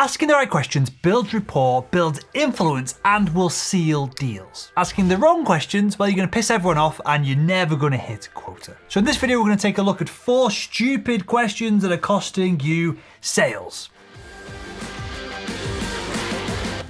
Asking the right questions builds rapport, builds influence, and will seal deals. Asking the wrong questions, well, you're going to piss everyone off and you're never going to hit quota. So in this video, we're going to take a look at 4 stupid questions that are costing you sales.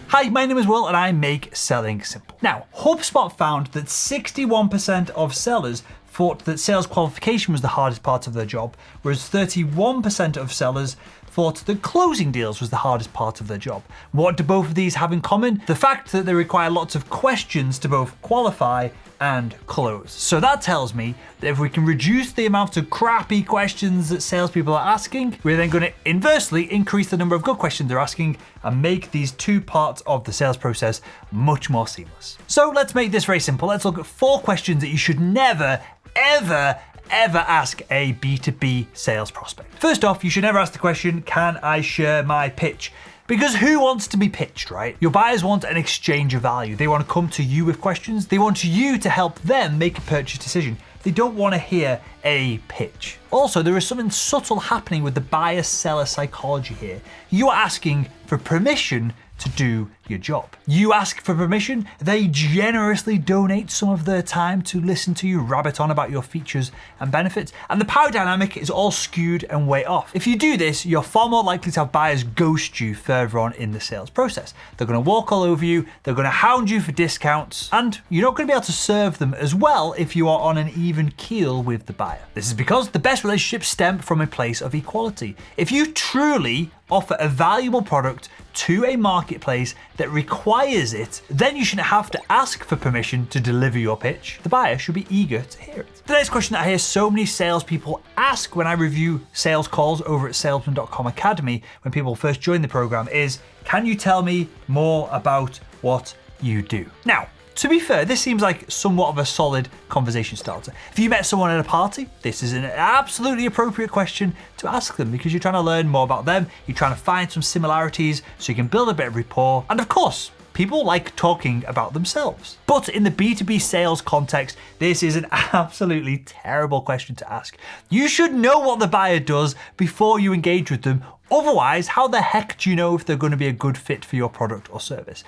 Hi, my name is Will and I make selling simple. Now, HubSpot found that 61% of sellers thought that sales qualification was the hardest part of their job, whereas 31% of sellers thought that closing deals was the hardest part of their job. What do both of these have in common? The fact that they require lots of questions to both qualify and close. So that tells me that if we can reduce the amount of crappy questions that salespeople are asking, we're then going to inversely increase the number of good questions they're asking and make these 2 parts of the sales process much more seamless. So let's make this very simple. Let's look at 4 questions that you should never, ever ask a B2B sales prospect. First off, you should never ask the question, can I share my pitch? Because who wants to be pitched, right? Your buyers want an exchange of value. They want to come to you with questions. They want you to help them make a purchase decision. They don't want to hear a pitch. Also, there is something subtle happening with the buyer-seller psychology here. You are asking for permission to do your job. You ask for permission, they generously donate some of their time to listen to you rabbit on about your features and benefits, and the power dynamic is all skewed and way off. If you do this, you're far more likely to have buyers ghost you further on in the sales process. They're going to walk all over you, they're going to hound you for discounts, and you're not going to be able to serve them as well if you are on an even keel with the buyer. This is because the best relationships stem from a place of equality. If you truly offer a valuable product to a marketplace that requires it, then you shouldn't have to ask for permission to deliver your pitch. The buyer should be eager to hear it. The next question that I hear so many salespeople ask when I review sales calls over at salesman.com Academy, when people first join the program, is, can you tell me more about what you do? Now, to be fair, this seems like somewhat of a solid conversation starter. If you met someone at a party, this is an absolutely appropriate question to ask them because you're trying to learn more about them, you're trying to find some similarities so you can build a bit of rapport, and of course, people like talking about themselves. But in the B2B sales context, this is an absolutely terrible question to ask. You should know what the buyer does before you engage with them. Otherwise, how the heck do you know if they're going to be a good fit for your product or service?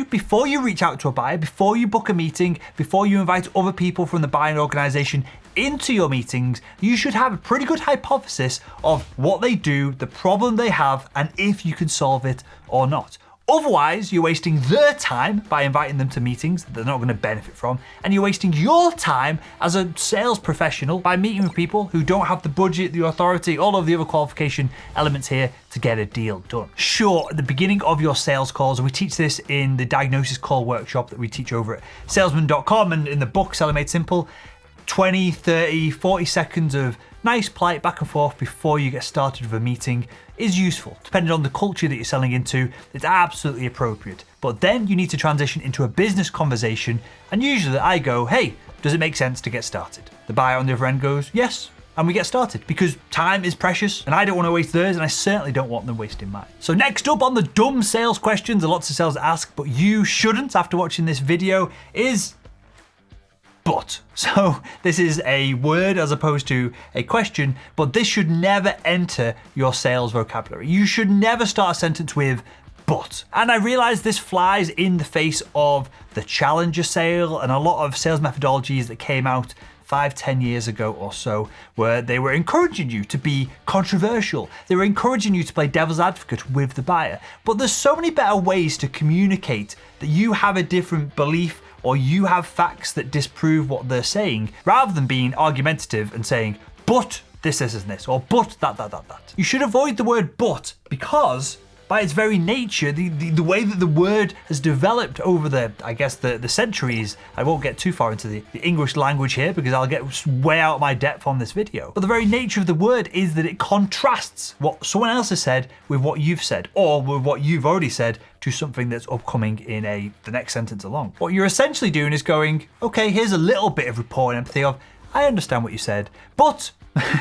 Before you reach out to a buyer, before you book a meeting, before you invite other people from the buying organization into your meetings, you should have a pretty good hypothesis of what they do, the problem they have, and if you can solve it or not. Otherwise, you're wasting their time by inviting them to meetings that they're not going to benefit from, and you're wasting your time as a sales professional by meeting with people who don't have the budget, the authority, all of the other qualification elements here to get a deal done. Sure, at the beginning of your sales calls, and we teach this in the diagnosis call workshop that we teach over at salesman.com and in the book Selling Made Simple, 20, 30, 40 seconds of nice, polite back and forth before you get started with a meeting is useful. Depending on the culture that you're selling into, it's absolutely appropriate. But then you need to transition into a business conversation, and usually I go, hey, does it make sense to get started? The buyer on the other end goes, yes, and we get started because time is precious and I don't want to waste theirs and I certainly don't want them wasting mine. So next up on the dumb sales questions that lots of sales ask, but you shouldn't after watching this video, is but. So this is a word as opposed to a question, but this should never enter your sales vocabulary. You should never start a sentence with but. And I realize this flies in the face of the challenger sale and a lot of sales methodologies that came out 5-10 years ago or so, where they were encouraging you to be controversial. They were encouraging you to play devil's advocate with the buyer. But there's so many better ways to communicate that you have a different belief or you have facts that disprove what they're saying, rather than being argumentative and saying, but this, and this, or but that. You should avoid the word but, because by its very nature, the way that the word has developed over the centuries, I won't get too far into the English language here because I'll get way out of my depth on this video. But the very nature of the word is that it contrasts what someone else has said with what you've said, or with what you've already said to something that's upcoming in the next sentence along. What you're essentially doing is going, okay, here's a little bit of rapport and empathy of, I understand what you said, but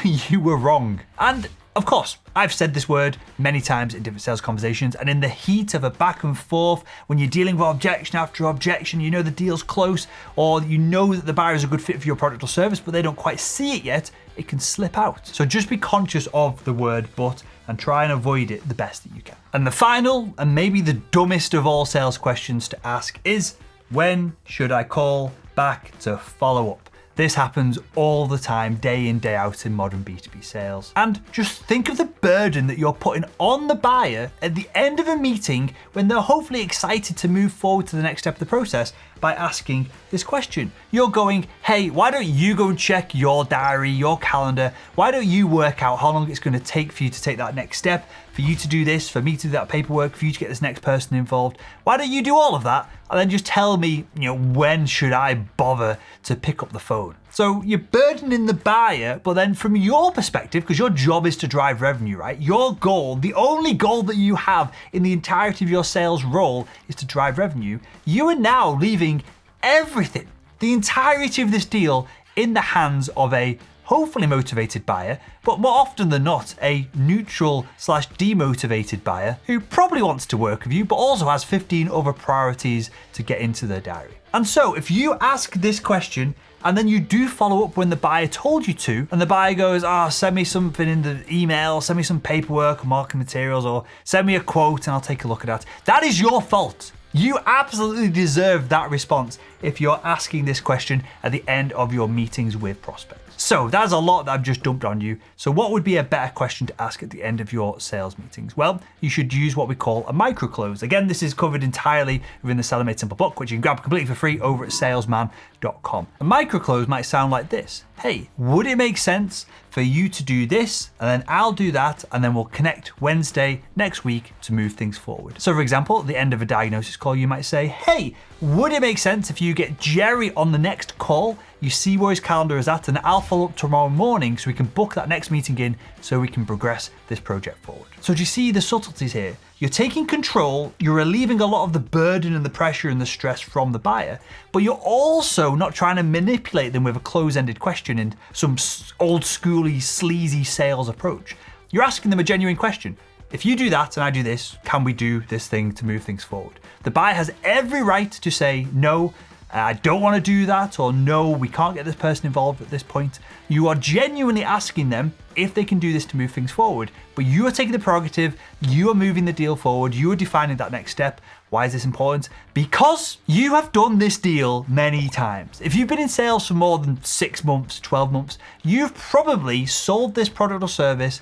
you were wrong. And Of course, I've said this word many times in different sales conversations, and in the heat of a back and forth, when you're dealing with objection after objection, you know the deal's close, or you know that the buyer is a good fit for your product or service, but they don't quite see it yet, it can slip out. So just be conscious of the word but and try and avoid it the best that you can. And the final, and maybe the dumbest of all sales questions to ask is, when should I call back to follow up? This happens all the time, day in, day out in modern B2B sales. And just think of the burden that you're putting on the buyer at the end of a meeting when they're hopefully excited to move forward to the next step of the process by asking this question. You're going, hey, why don't you go and check your diary, your calendar? Why don't you work out how long it's going to take for you to take that next step, for you to do this, for me to do that paperwork, for you to get this next person involved? Why don't you do all of that and then just tell me, when should I bother to pick up the phone? So you're burdening the buyer, but then from your perspective, because your job is to drive revenue, right? Your goal, the only goal that you have in the entirety of your sales role is to drive revenue. You are now leaving everything, the entirety of this deal in the hands of a hopefully motivated buyer, but more often than not, a neutral / demotivated buyer who probably wants to work with you, but also has 15 other priorities to get into their diary. And so if you ask this question and then you do follow up when the buyer told you to, and the buyer goes, send me something in the email, send me some paperwork or marketing materials, or send me a quote and I'll take a look at that. That is your fault. You absolutely deserve that response if you're asking this question at the end of your meetings with prospects. So that's a lot that I've just dumped on you. So what would be a better question to ask at the end of your sales meetings? Well, you should use what we call a micro close. Again, this is covered entirely within the Sell Made Simple book, which you can grab completely for free over at salesman.com. A micro close might sound like this. Hey, would it make sense for you to do this, and then I'll do that, and then we'll connect Wednesday next week to move things forward. So for example, at the end of a diagnosis call, you might say, hey, would it make sense if you get Jerry on the next call, you see where his calendar is at, and I'll follow up tomorrow morning so we can book that next meeting in so we can progress this project forward. So do you see the subtleties here? You're taking control, you're relieving a lot of the burden and the pressure and the stress from the buyer, but you're also not trying to manipulate them with a close-ended question and some old schooly, sleazy sales approach. You're asking them a genuine question. If you do that and I do this, can we do this thing to move things forward? The buyer has every right to say, no, I don't want to do that, or no, we can't get this person involved at this point. You are genuinely asking them if they can do this to move things forward, but you are taking the prerogative, you are moving the deal forward, you are defining that next step. Why is this important? Because you have done this deal many times. If you've been in sales for more than 6 months, 12 months, you've probably sold this product or service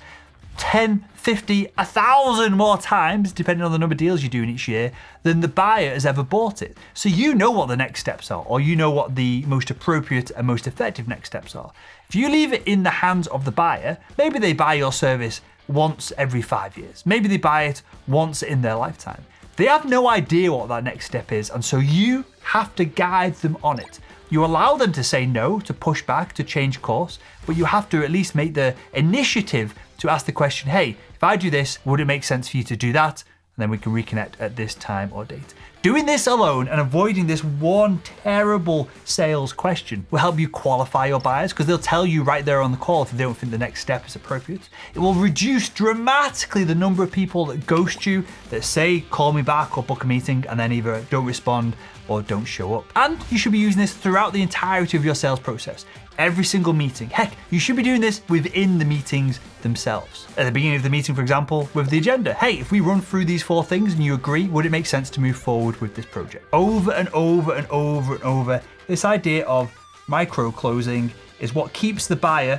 10, 50, 1,000 more times, depending on the number of deals you do in each year, than the buyer has ever bought it. So you know what the next steps are, or you know what the most appropriate and most effective next steps are. If you leave it in the hands of the buyer, maybe they buy your service once every 5 years. Maybe they buy it once in their lifetime. They have no idea what that next step is, and so you have to guide them on it. You allow them to say no, to push back, to change course, but you have to at least make the initiative to ask the question, hey, if I do this, would it make sense for you to do that? And then we can reconnect at this time or date. Doing this alone and avoiding this one terrible sales question will help you qualify your buyers, because they'll tell you right there on the call if they don't think the next step is appropriate. It will reduce dramatically the number of people that ghost you, that say, call me back or book a meeting, and then either don't respond or don't show up. And you should be using this throughout the entirety of your sales process. Every single meeting. Heck, you should be doing this within the meetings themselves. At the beginning of the meeting, for example, with the agenda. Hey, if we run through these 4 things and you agree, would it make sense to move forward with this project? Over and over and over and over, this idea of micro closing is what keeps the buyer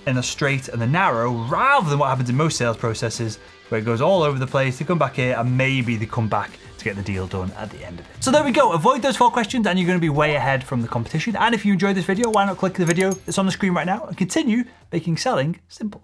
in the straight and the narrow, rather than what happens in most sales processes where it goes all over the place. They come back here and maybe they come back to get the deal done at the end of it. So there we go. Avoid those 4 questions and you're going to be way ahead from the competition. And if you enjoyed this video, why not click the video that's on the screen right now and continue making selling simple.